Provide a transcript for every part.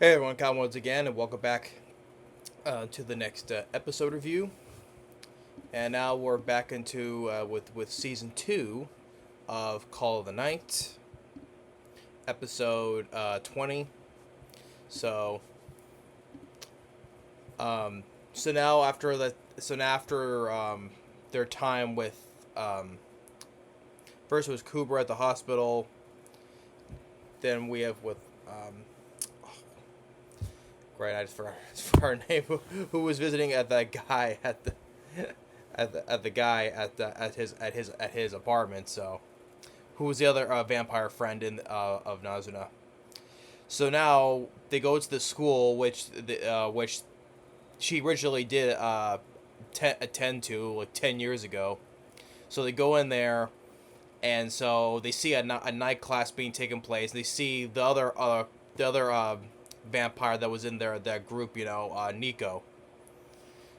Hey everyone, Kyle once again, and welcome back to the next episode review. And now we're back into with season 2 of Call of the Night, episode 20. So, um, so now after their time with first it was Cooper at the hospital, then we have with great, I just forgot her name, who was visiting at that guy at the at his apartment. So, who was the other vampire friend in of Nazuna? So now they go to the school which she originally did attend to like 10 years ago. So they go in there, and so they see a night class being taken place. They see the other vampire that was in that group, Nico.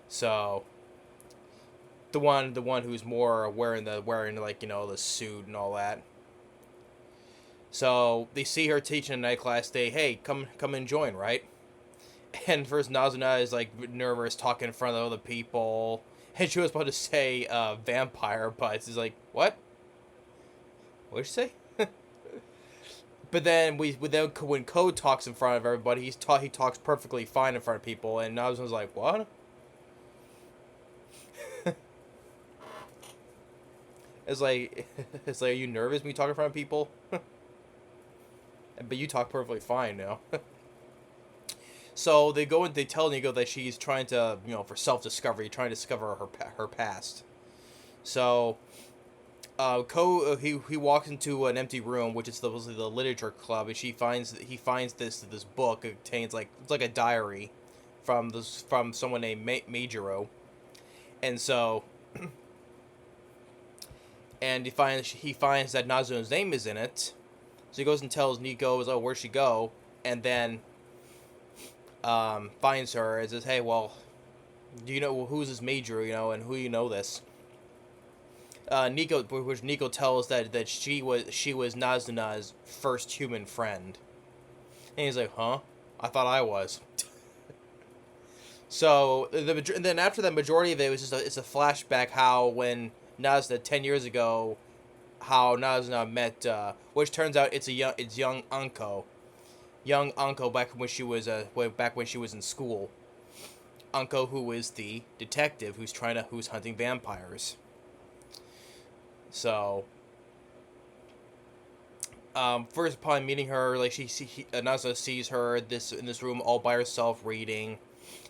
So the one who's more wearing like the suit and all that. So they see her teaching a night class. They hey come and join, right? And first Nazuna is like nervous talking in front of other people, and she was about to say vampire, but it's like what? What'd you say? But then when Code talks in front of everybody, he talks perfectly fine in front of people, and Nazuna's like what? It's like it's like, are you nervous when you talk in front of people? But you talk perfectly fine now. So they go and they tell Nico that she's trying to, for self discovery, trying to discover her past. So, he walks into an empty room, which is the literature club, and he finds this book. It contains it's like a diary from someone named Majiro, and so and he finds that Nazuna's name is in it. So he goes and tells Nico, "Oh, where'd she go?" And then finds her and says, "Hey, well, do you know who's this major? And who you know this?" Nico tells that she was Nazuna's first human friend, and he's like, "Huh? I thought I was." So and then after that, majority of it was it's a flashback how when Nazuna 10 years ago, how Nazuna met, which turns out it's young Anko, back when she was in school. Anko, who is the detective who's hunting vampires. So, first upon meeting her, like Nazuna sees her in this room all by herself reading.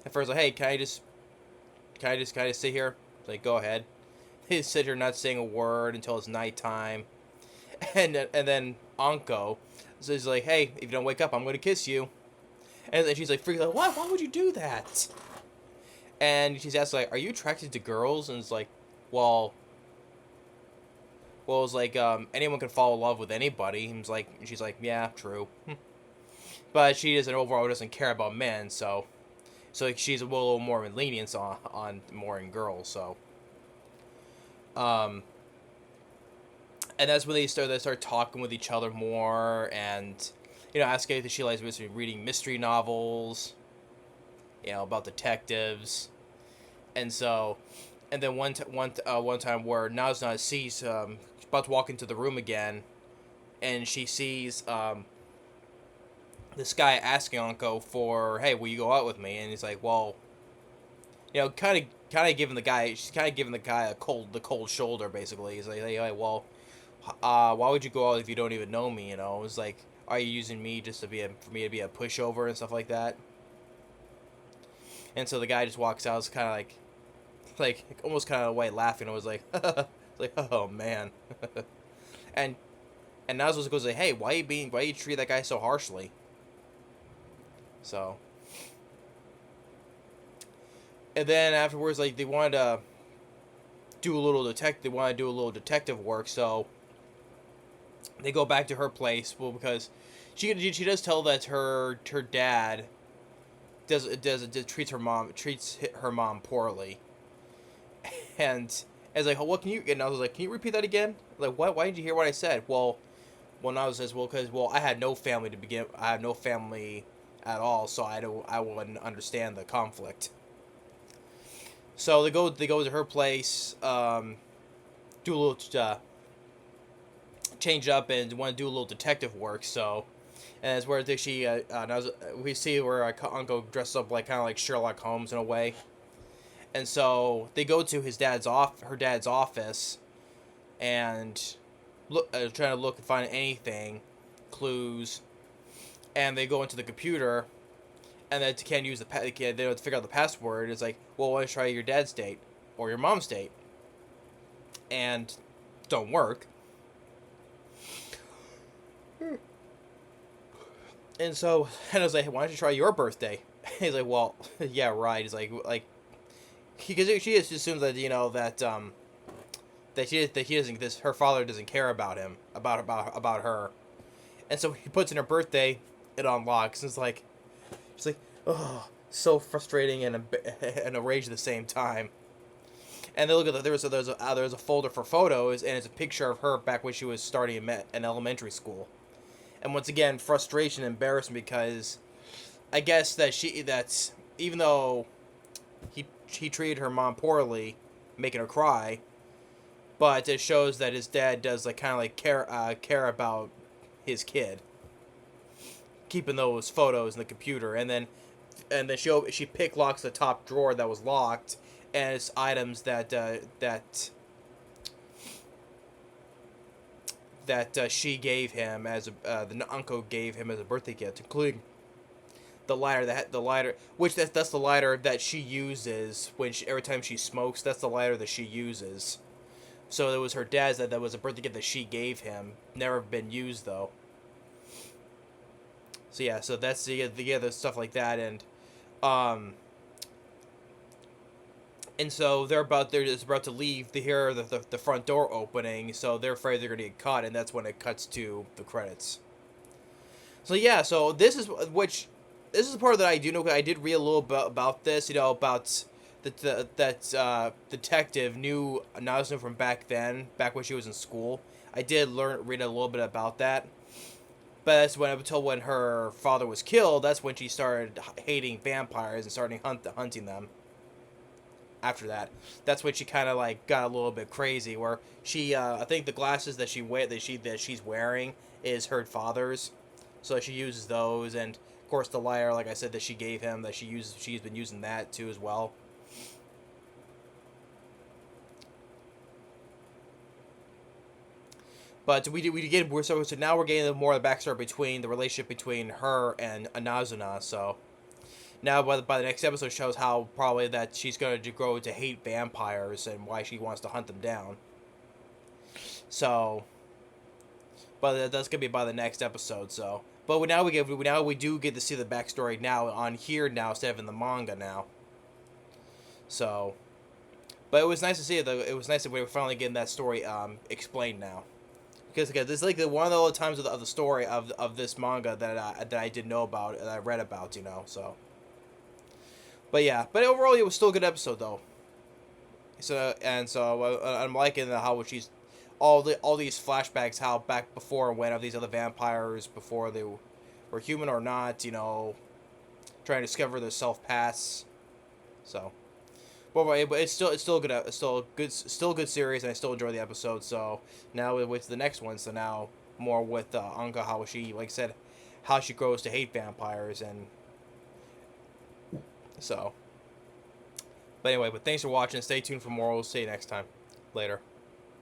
At first, like, hey, can I just sit here? Like, go ahead. They sit here not saying a word until it's nighttime, and then Anko says like, hey, if you don't wake up, I'm gonna kiss you. And then she's like freaking like, why would you do that? And she's asked like, are you attracted to girls? And it's like, well, it's like anyone can fall in love with anybody. She's like, yeah, true. But she doesn't care about men, so she's a little more lenient on more in girls. So, um, and that's when they start talking with each other more, and asking if she likes reading mystery novels, about detectives, and so, and then one time where Nazuna sees about to walk into the room again, and she sees this guy asking Anko for, hey, will you go out with me? And he's like, well, kind of giving the guy, she's kind of giving the guy the cold shoulder basically. He's like, hey, well, why would you go out if you don't even know me? It's like, are you using me just for me to be a pushover and stuff like that? And so the guy just walks out. It's kind of like almost kind of white laughing. It was like, like, oh man. and Nazos goes like, hey, why you treat that guy so harshly? So, and then afterwards, like they wanted to do a little detective work. So they go back to her place. Well, because she does tell that her dad treats her mom poorly, and as like, what can you? And I was like, can you repeat that again? Like, what? Why did you hear what I said? Well, I was says, well, because I had no family to begin. I have no family at all, so I wouldn't understand the conflict. So they go to her place, do a little change up and want to do a little detective work. So, and it's where she we see where Uncle dresses up like kind of like Sherlock Holmes in a way, and so they go to her dad's office, and trying to look and find anything, clues, and they go into the computer, and they can't use they don't figure out the password. It's like, well, why don't you try your dad's date or your mom's date, and don't work. And so Hannah's like, why don't you try your birthday? He's like, well, yeah, right. He's like, because she just assumes that that he doesn't her father doesn't care about him about her, and so he puts in her birthday, it unlocks, and it's like, oh, so frustrating and a rage at the same time. And they look at there's a folder for photos, and it's a picture of her back when she was starting in elementary school. And once again, frustration, embarrassment, because I guess that's even though he treated her mom poorly, making her cry, but it shows that his dad does like kind of like care about his kid, keeping those photos in the computer, and then she pick locks the top drawer that was locked, and it's items that she gave him as the uncle gave him as a birthday gift, including the lighter, which that's the lighter that she uses when every time she smokes. That's the lighter that she uses. So it was her dad's that was a birthday gift that she gave him. Never been used though. So yeah, so that's the other stuff like that, um, and so they're just about to leave. They hear the front door opening, so they're afraid they're gonna get caught, and that's when it cuts to the credits. So yeah, so this is the part that I do know. I did read a little bit about this, about that detective knew Nazuna from back then, back when she was in school. I did read a little bit about that. But that's until when her father was killed, that's when she started hating vampires and starting hunting them. After that, that's when she kind of like got a little bit crazy. Where she, I think the glasses that she's wearing is her father's, so she uses those, and of course the lighter, like I said, that she gave him, that she's been using that too as well. But so now we're getting more of the backstory between the relationship between her and Nazuna. So now by the next episode shows how probably that she's going to grow to hate vampires and why she wants to hunt them down. So, but that's gonna be by the next episode. So, but now we do get to see the backstory now on here now instead of in the manga now. So, but it was nice to see it. It was nice that we were finally getting that story explained now. Because this is like one of the only times of the story of this manga that I didn't know about, that I read about, so. But yeah, but overall it was still a good episode though. So I'm liking how she's all these flashbacks, how back before and when of these other vampires before they were human or not, trying to discover their self pasts. So. But it's still good. It's still a good series, and I still enjoy the episode. So now with the next one, so now more with Anko, how she, like I said, how she grows to hate vampires, and so. But anyway, thanks for watching. Stay tuned for more. We'll see you next time. Later.